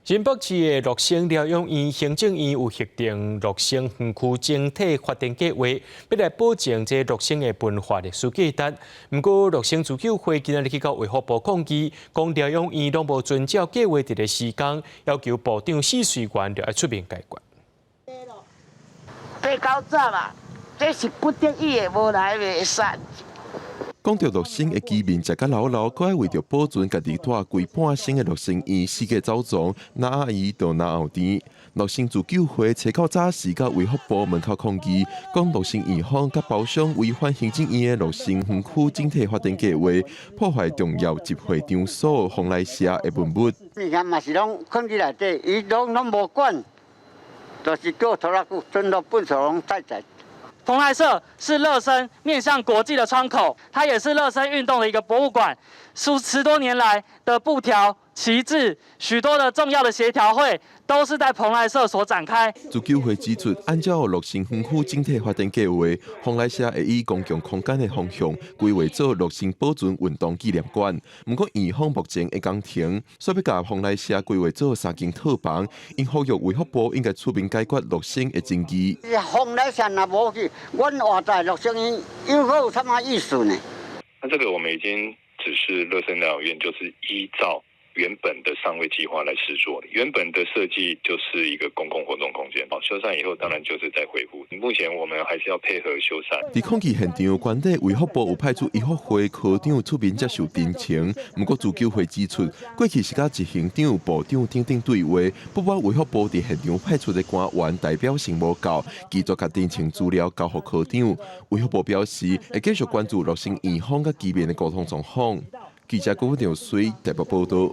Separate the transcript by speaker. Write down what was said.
Speaker 1: 新北市的乐生疗养院行政院有核定乐生园区整体发展计划，要来保证这乐生的文化历史价值。不过，乐生自救会今日去到卫福部抗议，讲疗养院拢无遵照计划定的时间，要求部长4岁元就要出面解决。
Speaker 2: 太高早啦，这是不得已的，无来袂使。
Speaker 3: 讲到乐生的居民食甲老老，搁爱为着保存家己住规半生的乐生院，四界走踪，拿阿姨到拿后店。乐生自救会车到早时到卫福部门口抗议，讲乐生院方甲包商违反行政院的乐生园区整体发展计划，破坏重要集会场所蓬莱社的文物。
Speaker 2: 你看嘛是拢放伫内底，伊拢无管，就是叫拖拉机转到本所拢在。
Speaker 4: 蓬莱社是乐生面向国际的窗口，它也是乐生运动的一个博物馆。10多年来的布条、旗帜，许多的重要的协调会，都是在蓬莱社所展开。
Speaker 3: 自救会指出，按照乐生园区整体发展计划，蓬莱社会以公共空间的方向规划做乐生保存运动纪念馆。不过，院方目前会讲停，所以要甲蓬莱社规划做3间套房，因呼吁卫福部应该出面解决乐生的争议。
Speaker 2: 蓬莱社若无去，阮活在乐生院有好有什么意思呢？
Speaker 5: 那这个我们已经指示乐生疗养院，就是依照原本的上位计划来施作。原本的设计就是一个公共活动空间，修缮以后当然就是在恢复。目前我们还是要配合修缮。
Speaker 3: 在抗议现场，关底卫福部有派出医学会科长出面接受真情。不过自救会指出，过去是甲执行长、部长等等对话，不过卫福部伫现场派出的官员代表性无够，继续甲真情资料交予科长。卫福部表示，会继续关注乐生院方甲居民的沟通状况。记者郭长水台北报道。